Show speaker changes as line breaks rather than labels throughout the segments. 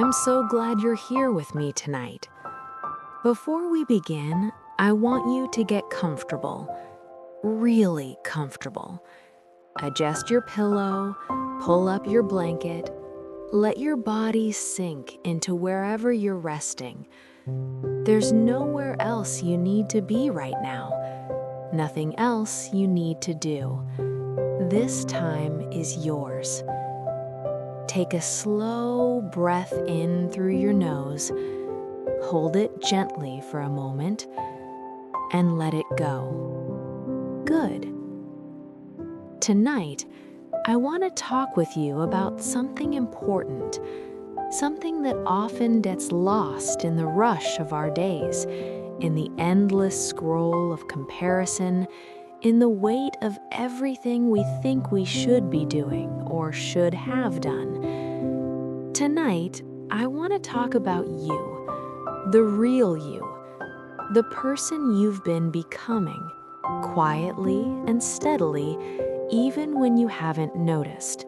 I'm so glad you're here with me tonight. Before we begin, I want you to get comfortable, really comfortable. Adjust your pillow, pull up your blanket, let your body sink into wherever you're resting. There's nowhere else you need to be right now, nothing else you need to do. This time is yours. Take a slow breath in through your nose, hold it gently for a moment, and let it go. Good. Tonight, I want to talk with you about something important, something that often gets lost in the rush of our days, in the endless scroll of comparison, in the weight of everything we think we should be doing or should have done. Tonight, I want to talk about you, the real you, the person you've been becoming, quietly and steadily, even when you haven't noticed.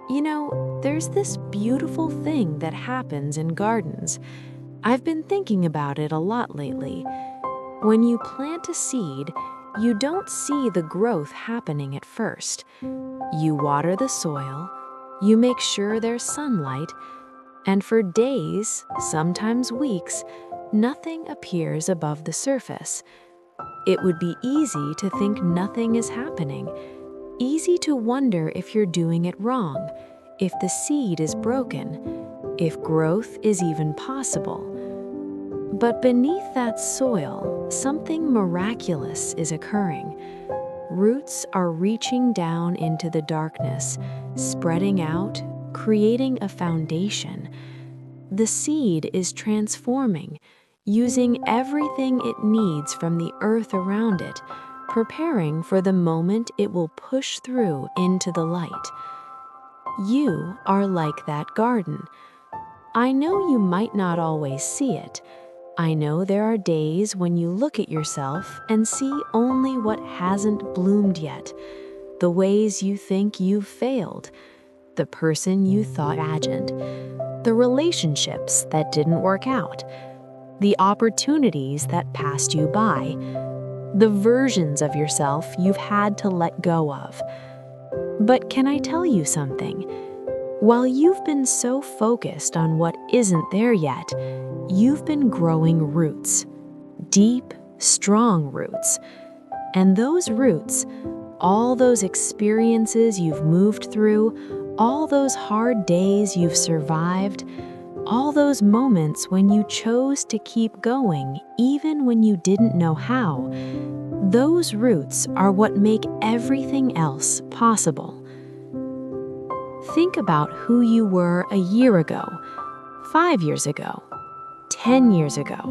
You know, there's this beautiful thing that happens in gardens. I've been thinking about it a lot lately. When you plant a seed, you don't see the growth happening at first. You water the soil, you make sure there's sunlight, and for days, sometimes weeks, nothing appears above the surface. It would be easy to think nothing is happening, easy to wonder if you're doing it wrong, if the seed is broken, if growth is even possible. But beneath that soil, something miraculous is occurring. Roots are reaching down into the darkness, spreading out, creating a foundation. The seed is transforming, using everything it needs from the earth around it, preparing for the moment it will push through into the light. You are like that garden. I know you might not always see it. I know there are days when you look at yourself and see only what hasn't bloomed yet, the ways you think you've failed, the person you thought imagined, the relationships that didn't work out, the opportunities that passed you by, the versions of yourself you've had to let go of. But can I tell you something? While you've been so focused on what isn't there yet, you've been growing roots, deep, strong roots. And those roots, all those experiences you've moved through, all those hard days you've survived, all those moments when you chose to keep going even when you didn't know how, those roots are what make everything else possible. Think about who you were a year ago, 5 years ago, 10 years ago.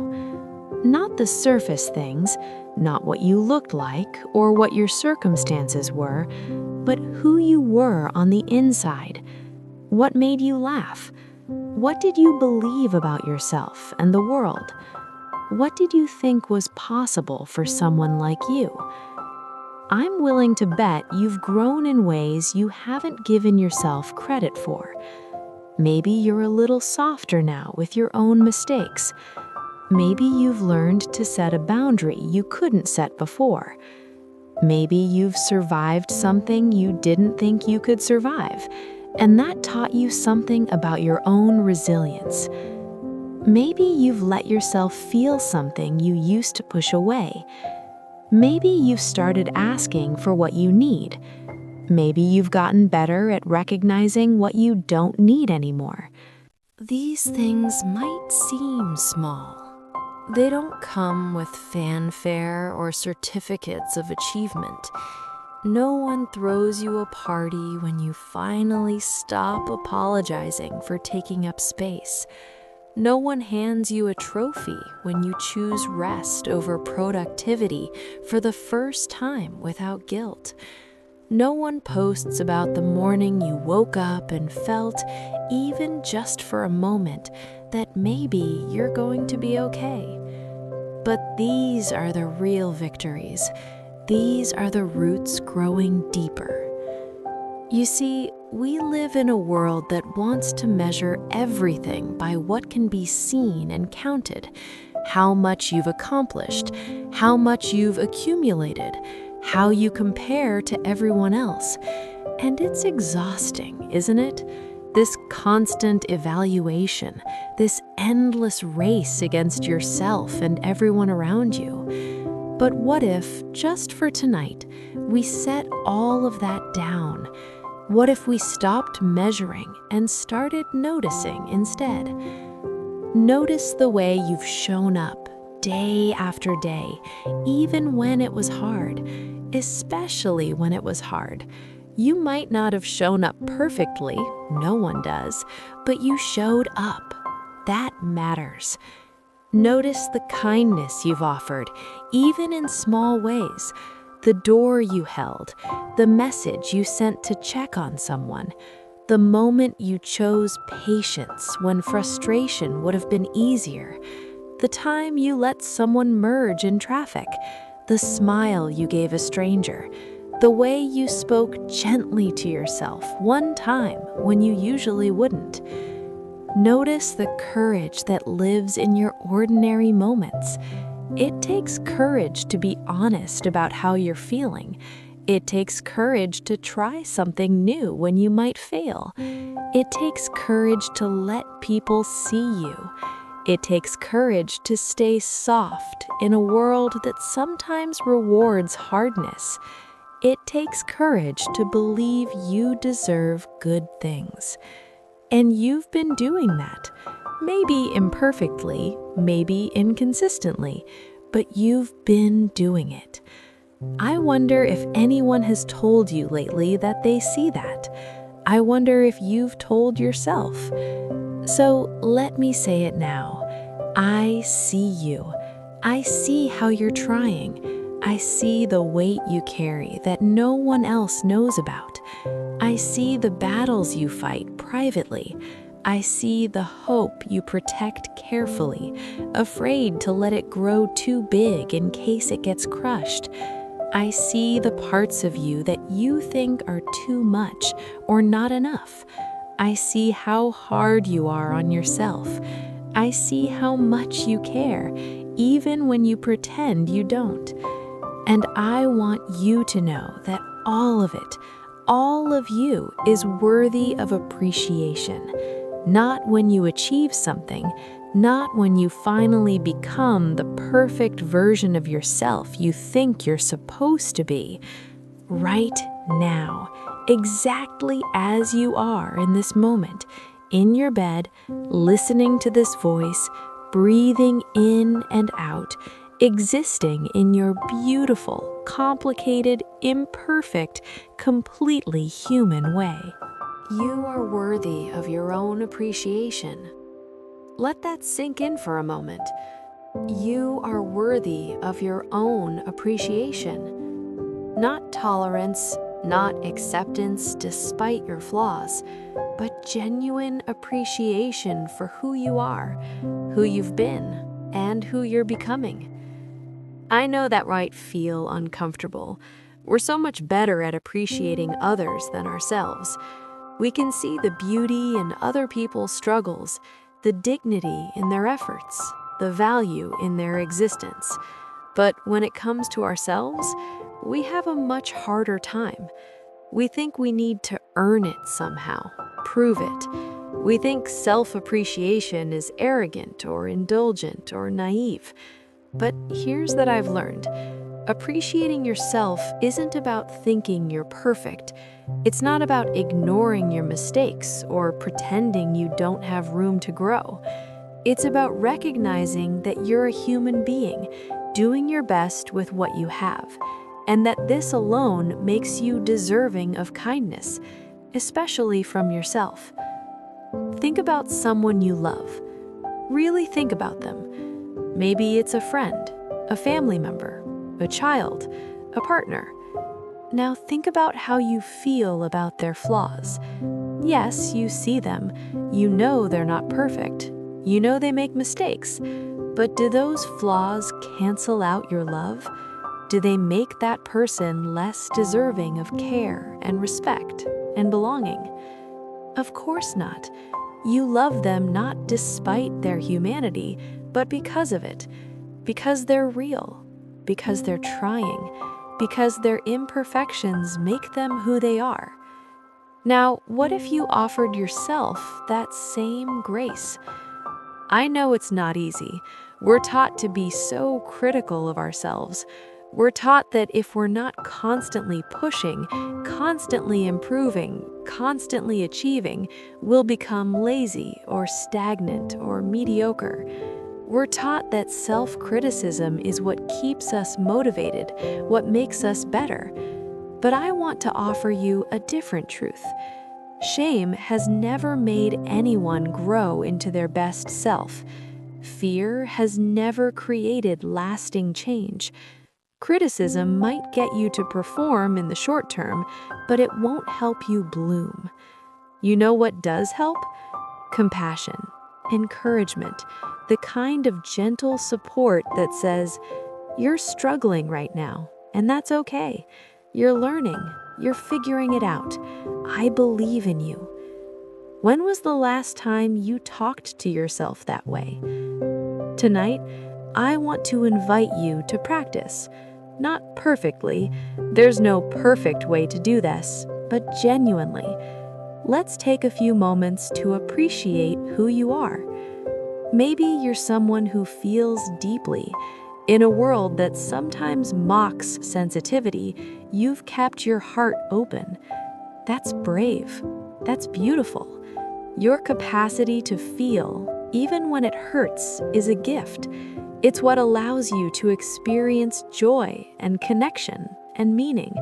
Not the surface things, not what you looked like or what your circumstances were, but who you were on the inside. What made you laugh? What did you believe about yourself and the world? What did you think was possible for someone like you? I'm willing to bet you've grown in ways you haven't given yourself credit for. Maybe you're a little softer now with your own mistakes. Maybe you've learned to set a boundary you couldn't set before. Maybe you've survived something you didn't think you could survive, and that taught you something about your own resilience. Maybe you've let yourself feel something you used to push away. Maybe you've started asking for what you need. Maybe you've gotten better at recognizing what you don't need anymore. These things might seem small. They don't come with fanfare or certificates of achievement. No one throws you a party when you finally stop apologizing for taking up space. No one hands you a trophy when you choose rest over productivity for the first time without guilt. No one posts about the morning you woke up and felt, even just for a moment, that maybe you're going to be okay. But these are the real victories. These are the roots growing deeper. You see, we live in a world that wants to measure everything by what can be seen and counted. How much you've accomplished, how much you've accumulated, how you compare to everyone else. And it's exhausting, isn't it? This constant evaluation, this endless race against yourself and everyone around you. But what if, just for tonight, we set all of that down? What if we stopped measuring and started noticing instead? Notice the way you've shown up day after day, even when it was hard, especially when it was hard. You might not have shown up perfectly, no one does, but you showed up. That matters. Notice the kindness you've offered, even in small ways. The door you held, the message you sent to check on someone, the moment you chose patience when frustration would have been easier, the time you let someone merge in traffic, the smile you gave a stranger, the way you spoke gently to yourself one time when you usually wouldn't. Notice the courage that lives in your ordinary moments. It takes courage to be honest about how you're feeling. It takes courage to try something new when you might fail. It takes courage to let people see you. It takes courage to stay soft in a world that sometimes rewards hardness. It takes courage to believe you deserve good things. And you've been doing that. Maybe imperfectly, maybe inconsistently, but you've been doing it. I wonder if anyone has told you lately that they see that. I wonder if you've told yourself. So let me say it now. I see you. I see how you're trying. I see the weight you carry that no one else knows about. I see the battles you fight privately. I see the hope you protect carefully, afraid to let it grow too big in case it gets crushed. I see the parts of you that you think are too much or not enough. I see how hard you are on yourself. I see how much you care, even when you pretend you don't. And I want you to know that all of it, all of you, is worthy of appreciation. Not when you achieve something, not when you finally become the perfect version of yourself you think you're supposed to be. Right now, exactly as you are in this moment, in your bed, listening to this voice, breathing in and out, existing in your beautiful, complicated, imperfect, completely human way. You are worthy of your own appreciation. Let that sink in for a moment. You are worthy of your own appreciation. Not tolerance, not acceptance despite your flaws, but genuine appreciation for who you are, who you've been, and who you're becoming. I know that might feel uncomfortable. We're so much better at appreciating others than ourselves. We can see the beauty in other people's struggles, the dignity in their efforts, the value in their existence. But when it comes to ourselves, we have a much harder time. We think we need to earn it somehow, prove it. We think self-appreciation is arrogant or indulgent or naive. But here's that I've learned. Appreciating yourself isn't about thinking you're perfect. It's not about ignoring your mistakes or pretending you don't have room to grow. It's about recognizing that you're a human being, doing your best with what you have, and that this alone makes you deserving of kindness, especially from yourself. Think about someone you love. Really think about them. Maybe it's a friend, a family member, a child, a partner. Now think about how you feel about their flaws. Yes, you see them. You know they're not perfect. You know they make mistakes. But do those flaws cancel out your love? Do they make that person less deserving of care and respect? and belonging? Of course not. You love them not despite their humanity, but because of it. Because they're real. Because they're trying. Because their imperfections make them who they are. Now, what if you offered yourself that same grace? I know it's not easy. We're taught to be so critical of ourselves. We're taught that if we're not constantly pushing, constantly improving, constantly achieving, we'll become lazy or stagnant or mediocre. We're taught that self-criticism is what keeps us motivated, what makes us better. But I want to offer you a different truth. Shame has never made anyone grow into their best self. Fear has never created lasting change. Criticism might get you to perform in the short term, but it won't help you bloom. You know what does help? Compassion, encouragement, the kind of gentle support that says, "You're struggling right now, and that's okay. You're learning. You're figuring it out. I believe in you." When was the last time you talked to yourself that way? Tonight, I want to invite you to practice. Not perfectly. There's no perfect way to do this, but genuinely. Let's take a few moments to appreciate who you are. Maybe you're someone who feels deeply. In a world that sometimes mocks sensitivity, you've kept your heart open. That's brave. That's beautiful. Your capacity to feel, even when it hurts, is a gift. It's what allows you to experience joy and connection and meaning.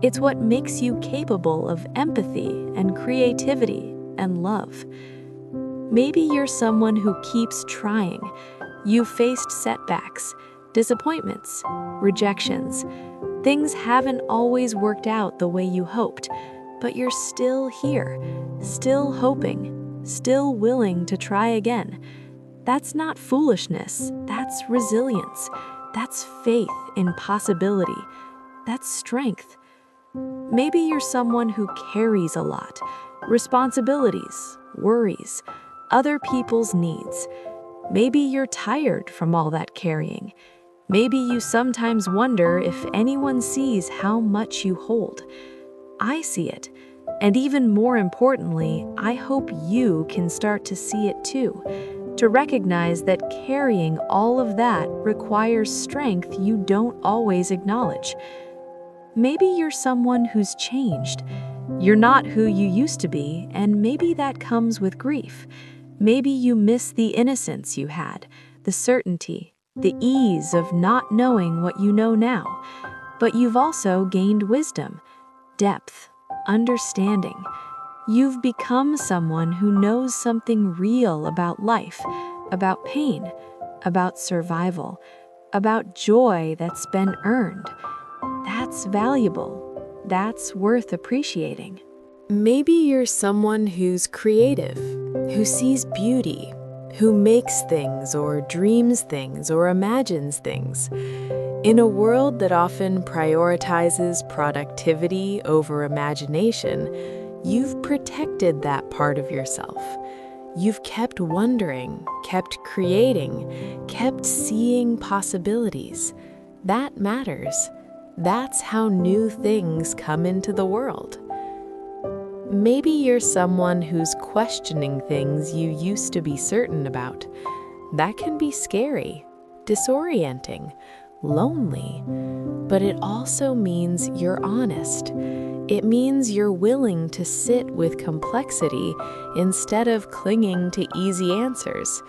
It's what makes you capable of empathy and creativity and love. Maybe you're someone who keeps trying. You've faced setbacks, disappointments, rejections. Things haven't always worked out the way you hoped, but you're still here, still hoping, still willing to try again. That's not foolishness, that's resilience. That's faith in possibility. That's strength. Maybe you're someone who carries a lot, responsibilities, worries, other people's needs. Maybe you're tired from all that carrying. Maybe you sometimes wonder if anyone sees how much you hold. I see it. And even more importantly, I hope you can start to see it too. To recognize that carrying all of that requires strength you don't always acknowledge. Maybe you're someone who's changed. You're not who you used to be, and maybe that comes with grief. Maybe you miss the innocence you had, the certainty, the ease of not knowing what you know now. But you've also gained wisdom, depth, understanding. You've become someone who knows something real about life, about pain, about survival, about joy that's been earned. That's valuable. That's worth appreciating. Maybe you're someone who's creative, who sees beauty, who makes things or dreams things or imagines things. In a world that often prioritizes productivity over imagination, you've protected that part of yourself. You've kept wondering, kept creating, kept seeing possibilities. That matters. That's how new things come into the world. Maybe you're someone who's questioning things you used to be certain about. That can be scary, disorienting, lonely, but it also means you're honest. It means you're willing to sit with complexity instead of clinging to easy answers.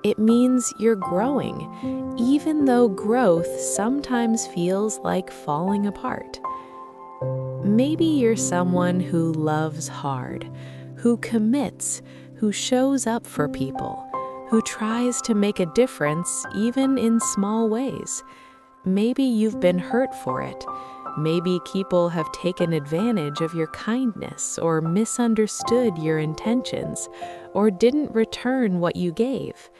It means you're growing, even though growth sometimes feels like falling apart. Maybe you're someone who loves hard, who commits, who shows up for people, who tries to make a difference even in small ways. Maybe you've been hurt for it. Maybe people have taken advantage of your kindness or misunderstood your intentions or didn't return what you gave.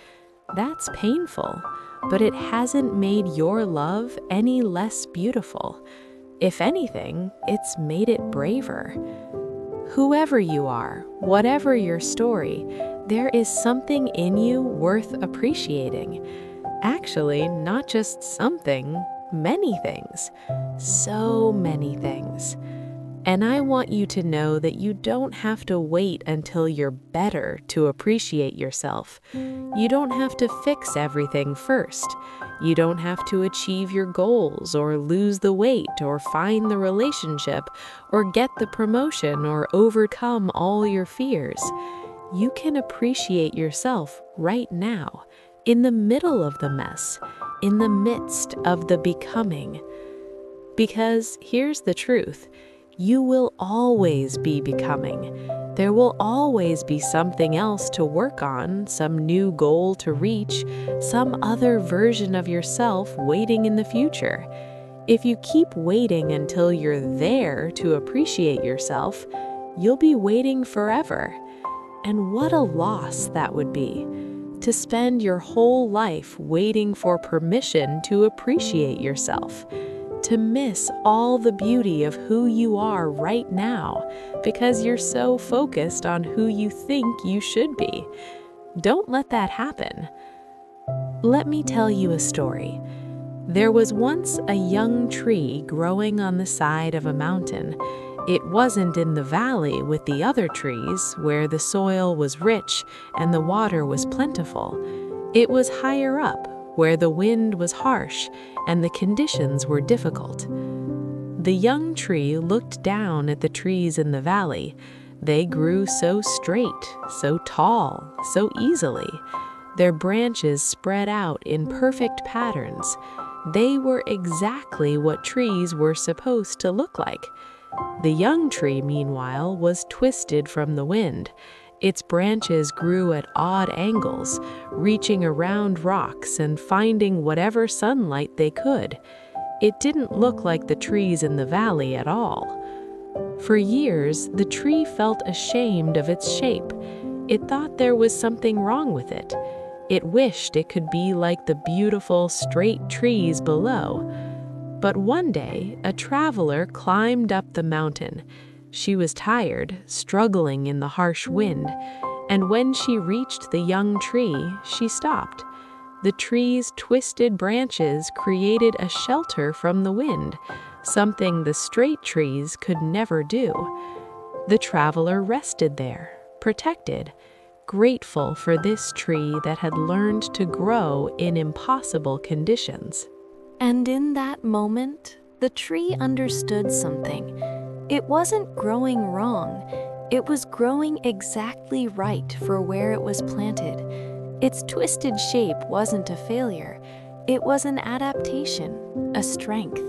That's painful, but it hasn't made your love any less beautiful. If anything, it's made it braver. Whoever you are, whatever your story, there is something in you worth appreciating. Actually, not just something, many things. So many things. And I want you to know that you don't have to wait until you're better to appreciate yourself. You don't have to fix everything first. You don't have to achieve your goals or lose the weight or find the relationship or get the promotion or overcome all your fears. You can appreciate yourself right now, in the middle of the mess, in the midst of the becoming. Because here's the truth. You will always be becoming. There will always be something else to work on, some new goal to reach, some other version of yourself waiting in the future. If you keep waiting until you're there to appreciate yourself, you'll be waiting forever. And what a loss that would be, to spend your whole life waiting for permission to appreciate yourself. To miss all the beauty of who you are right now because you're so focused on who you think you should be. Don't let that happen. Let me tell you a story. There was once a young tree growing on the side of a mountain. It wasn't in the valley with the other trees where the soil was rich and the water was plentiful. It was higher up, where the wind was harsh and the conditions were difficult. The young tree looked down at the trees in the valley. They grew so straight, so tall, so easily. Their branches spread out in perfect patterns. They were exactly what trees were supposed to look like. The young tree, meanwhile, was twisted from the wind. Its branches grew at odd angles, reaching around rocks and finding whatever sunlight they could. It didn't look like the trees in the valley at all. For years, the tree felt ashamed of its shape. It thought there was something wrong with it. It wished it could be like the beautiful, straight trees below. But one day, a traveler climbed up the mountain. She was tired, struggling in the harsh wind, and when she reached the young tree, she stopped. The tree's twisted branches created a shelter from the wind, something the straight trees could never do. The traveler rested there, protected, grateful for this tree that had learned to grow in impossible conditions.
And in that moment, the tree understood something. It wasn't growing wrong. It was growing exactly right for where it was planted. Its twisted shape wasn't a failure. It was an adaptation, a strength,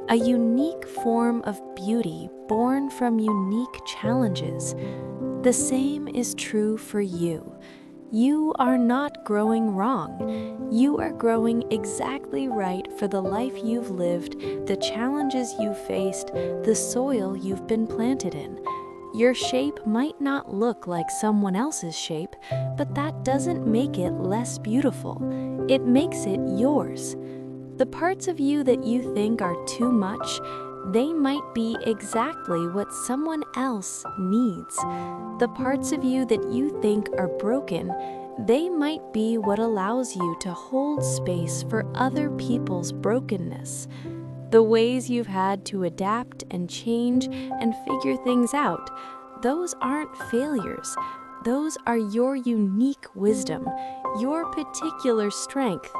a unique form of beauty born from unique challenges. The same is true for you. You are not growing wrong. You are growing exactly right for the life you've lived, the challenges you've faced, the soil you've been planted in. Your shape might not look like someone else's shape, but that doesn't make it less beautiful. It makes it yours. The parts of you that you think are too much, they might be exactly what someone else needs. The parts of you that you think are broken, they might be what allows you to hold space for other people's brokenness. The ways you've had to adapt and change and figure things out, those aren't failures. Those are your unique wisdom, your particular strength.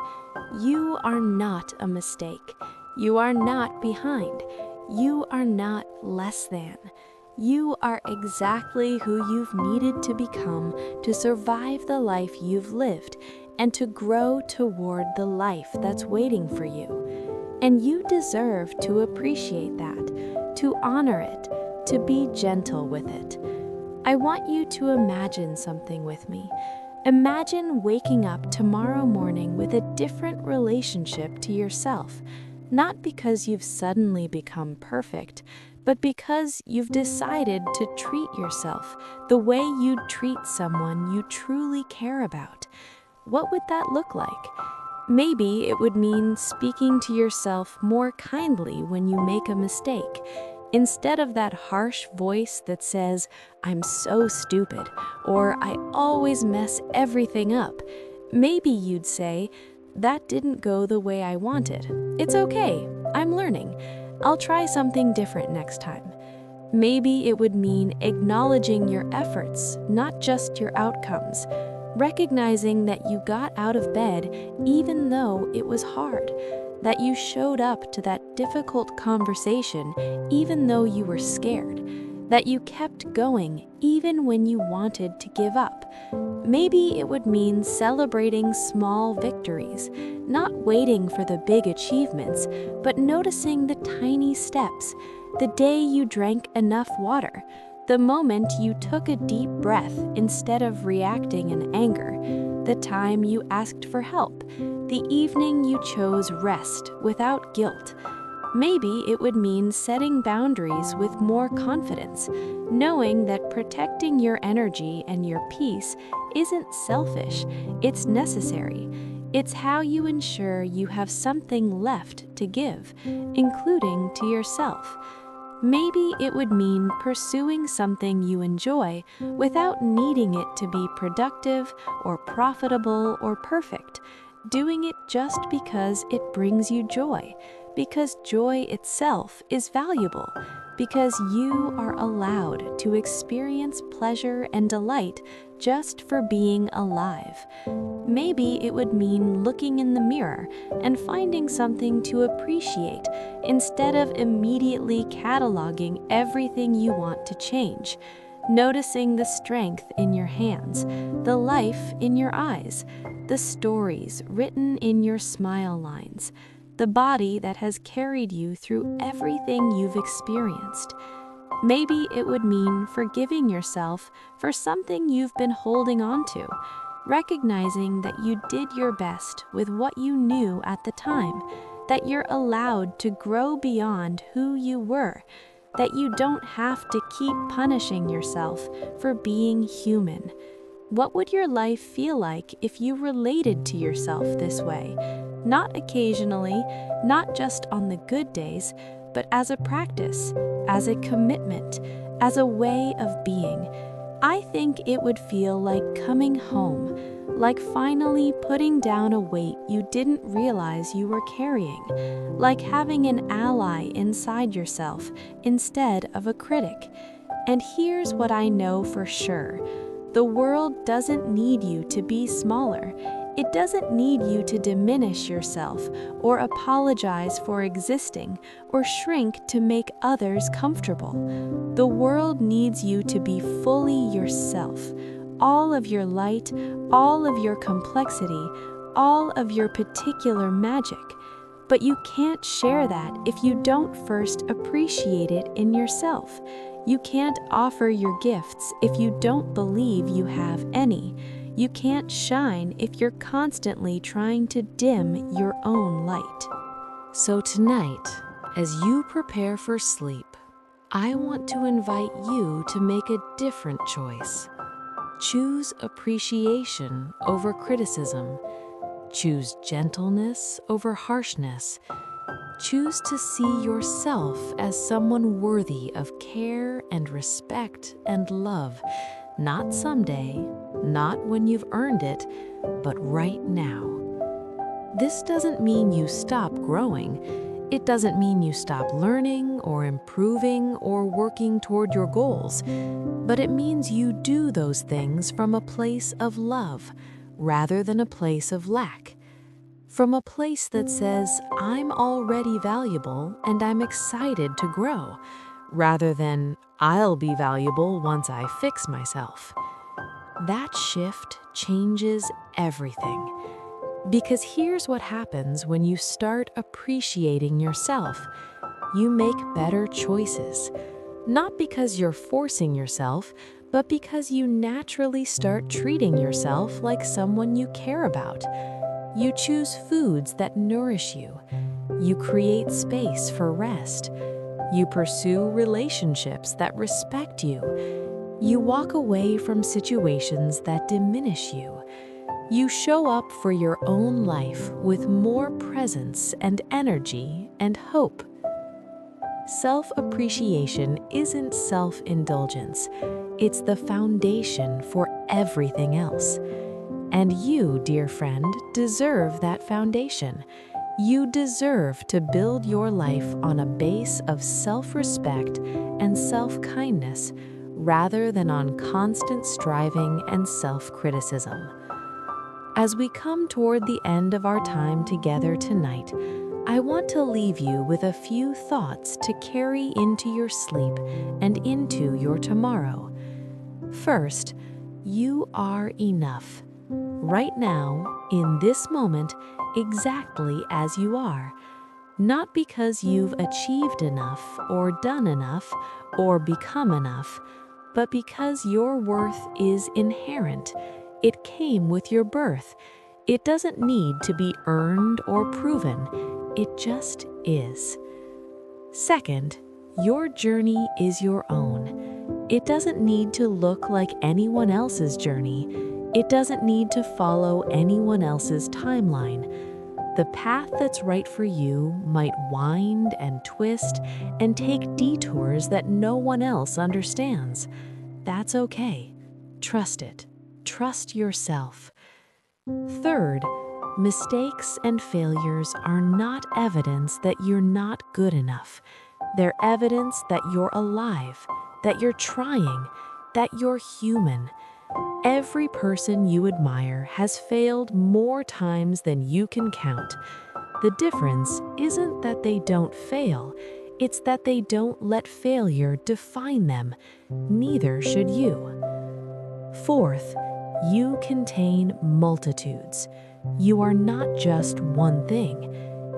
You are not a mistake. You are not behind. You are not less than. You are exactly who you've needed to become to survive the life you've lived and to grow toward the life that's waiting for you. And you deserve to appreciate that, to honor it, to be gentle with it. I want you to imagine something with me. Imagine waking up tomorrow morning with a different relationship to yourself. Not because you've suddenly become perfect, but because you've decided to treat yourself the way you'd treat someone you truly care about. What would that look like? Maybe it would mean speaking to yourself more kindly when you make a mistake. Instead of that harsh voice that says, "I'm so stupid," or "I always mess everything up," maybe you'd say, "That didn't go the way I wanted. It's okay. I'm learning. I'll try something different next time." Maybe it would mean acknowledging your efforts, not just your outcomes. Recognizing that you got out of bed even though it was hard. That you showed up to that difficult conversation even though you were scared. That you kept going even when you wanted to give up. Maybe it would mean celebrating small victories, not waiting for the big achievements, but noticing the tiny steps. The day you drank enough water, the moment you took a deep breath instead of reacting in anger, the time you asked for help, the evening you chose rest without guilt. Maybe it would mean setting boundaries with more confidence, knowing that protecting your energy and your peace isn't selfish, it's necessary. It's how you ensure you have something left to give, including to yourself. Maybe it would mean pursuing something you enjoy without needing it to be productive or profitable or perfect, doing it just because it brings you joy, because joy itself is valuable, because you are allowed to experience pleasure and delight just for being alive. Maybe it would mean looking in the mirror and finding something to appreciate instead of immediately cataloging everything you want to change. Noticing the strength in your hands, the life in your eyes, the stories written in your smile lines, the body that has carried you through everything you've experienced. Maybe it would mean forgiving yourself for something you've been holding on to, recognizing that you did your best with what you knew at the time, that you're allowed to grow beyond who you were, that you don't have to keep punishing yourself for being human. What would your life feel like if you related to yourself this way? Not occasionally, not just on the good days, but as a practice, as a commitment, as a way of being. I think it would feel like coming home, like finally putting down a weight you didn't realize you were carrying, like having an ally inside yourself instead of a critic. And here's what I know for sure. The world doesn't need you to be smaller. It doesn't need you to diminish yourself or apologize for existing or shrink to make others comfortable. The world needs you to be fully yourself, all of your light, all of your complexity, all of your particular magic. But you can't share that if you don't first appreciate it in yourself. You can't offer your gifts if you don't believe you have any. You can't shine if you're constantly trying to dim your own light.
So tonight, as you prepare for sleep, I want to invite you to make a different choice. Choose appreciation over criticism. Choose gentleness over harshness. Choose to see yourself as someone worthy of care and respect and love, not someday, not when you've earned it, but right now. This doesn't mean you stop growing. It doesn't mean you stop learning or improving or working toward your goals, but it means you do those things from a place of love rather than a place of lack. From a place that says, I'm already valuable and I'm excited to grow, rather than, I'll be valuable once I fix myself. That shift changes everything. Because here's what happens when you start appreciating yourself. You make better choices. Not because you're forcing yourself, but because you naturally start treating yourself like someone you care about. You choose foods that nourish you. You create space for rest. You pursue relationships that respect you. You walk away from situations that diminish you. You show up for your own life with more presence and energy and hope. Self-appreciation isn't self-indulgence. It's the foundation for everything else. And you, dear friend, deserve that foundation. You deserve to build your life on a base of self-respect and self-kindness rather than on constant striving and self-criticism. As we come toward the end of our time together tonight, I want to leave you with a few thoughts to carry into your sleep and into your tomorrow. First, you are enough. Right now, in this moment, exactly as you are. Not because you've achieved enough or done enough or become enough, but because your worth is inherent. It came with your birth. It doesn't need to be earned or proven. It just is. Second, your journey is your own. It doesn't need to look like anyone else's journey. It doesn't need to follow anyone else's timeline. The path that's right for you might wind and twist and take detours that no one else understands. That's okay. Trust it. Trust yourself. Third, mistakes and failures are not evidence that you're not good enough. They're evidence that you're alive, that you're trying, that you're human. Every person you admire has failed more times than you can count. The difference isn't that they don't fail, it's that they don't let failure define them. Neither should you. Fourth, you contain multitudes. You are not just one thing.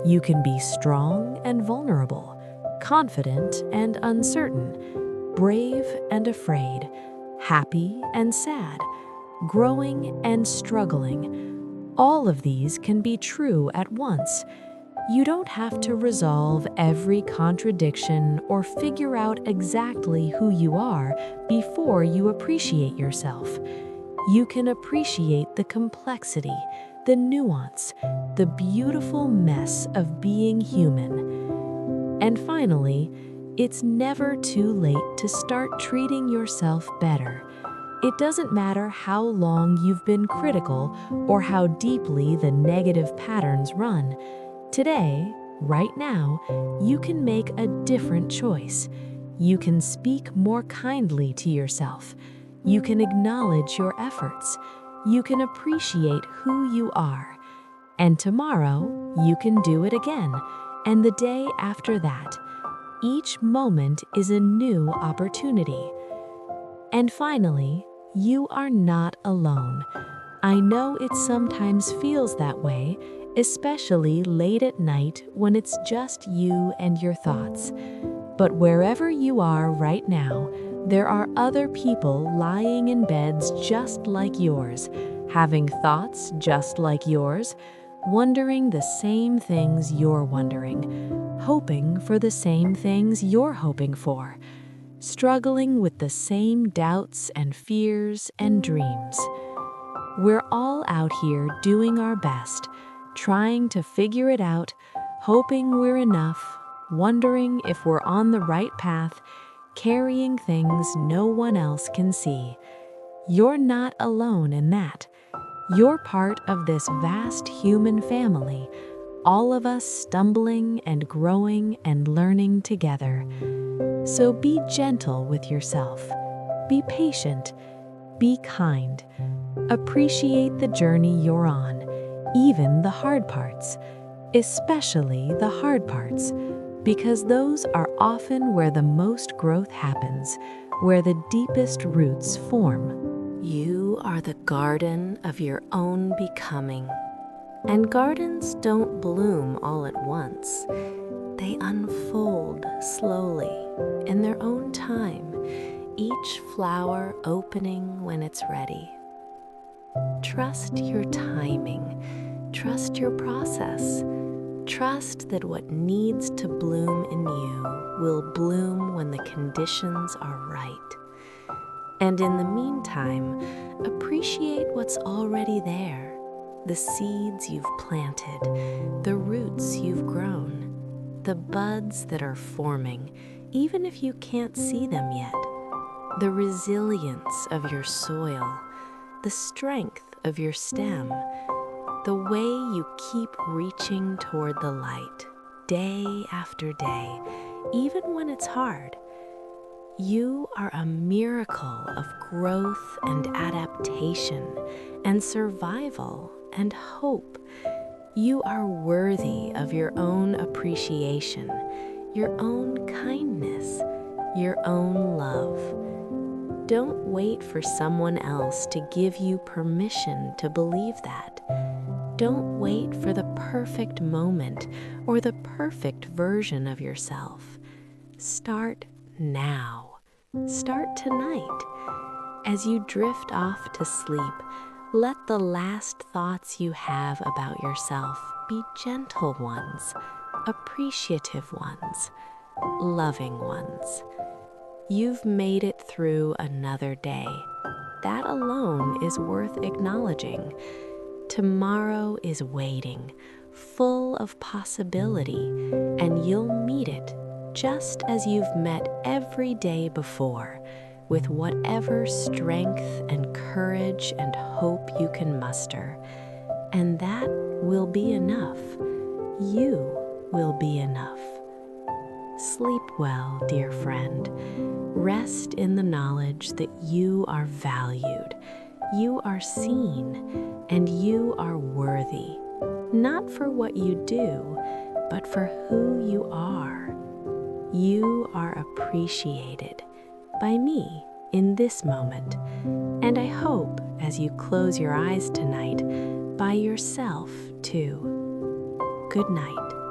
You can be strong and vulnerable, confident and uncertain, brave and afraid, happy and sad, growing and struggling. All of these can be true at once. You don't have to resolve every contradiction or figure out exactly who you are before you appreciate yourself. You can appreciate the complexity, the nuance, the beautiful mess of being human. And finally, it's never too late to start treating yourself better. It doesn't matter how long you've been critical or how deeply the negative patterns run. Today, right now, you can make a different choice. You can speak more kindly to yourself. You can acknowledge your efforts. You can appreciate who you are. And tomorrow, you can do it again, and the day after that. Each moment is a new opportunity. And finally, you are not alone. I know it sometimes feels that way, especially late at night when it's just you and your thoughts. But wherever you are right now, there are other people lying in beds just like yours, having thoughts just like yours, wondering the same things you're wondering, hoping for the same things you're hoping for, struggling with the same doubts and fears and dreams. We're all out here doing our best, trying to figure it out, hoping we're enough, wondering if we're on the right path, carrying things no one else can see. You're not alone in that. You're part of this vast human family, all of us stumbling and growing and learning together. So be gentle with yourself. Be patient. Be kind. Appreciate the journey you're on, even the hard parts, especially the hard parts, because those are often where the most growth happens, where the deepest roots form.
You are the garden of your own becoming. And gardens don't bloom all at once. They unfold slowly, in their own time, each flower opening when it's ready. Trust your timing. Trust your process. Trust that what needs to bloom in you will bloom when the conditions are right. And in the meantime, appreciate what's already there, the seeds you've planted, the roots you've grown.
the buds that are forming, even if you can't see them yet, the resilience of your soil, the strength of your stem, the way you keep reaching toward the light, day after day, even when it's hard. You are a miracle of growth and adaptation and survival and hope. You are worthy of your own appreciation, your own kindness, your own love. Don't wait for someone else to give you permission to believe that. Don't wait for the perfect moment or the perfect version of yourself. Start now. Start tonight. As you drift off to sleep, let the last thoughts you have about yourself be gentle ones, appreciative ones, loving ones. You've made it through another day. That alone is worth acknowledging. Tomorrow is waiting, full of possibility, and you'll meet it just as you've met every day before, with whatever strength and courage and hope you can muster. And that will be enough. You will be enough. Sleep well, dear friend. Rest in the knowledge that you are valued, you are seen, and you are worthy, not for what you do, but for who you are. You are appreciated by me in this moment, and I hope as you close your eyes tonight, by yourself too. Good night.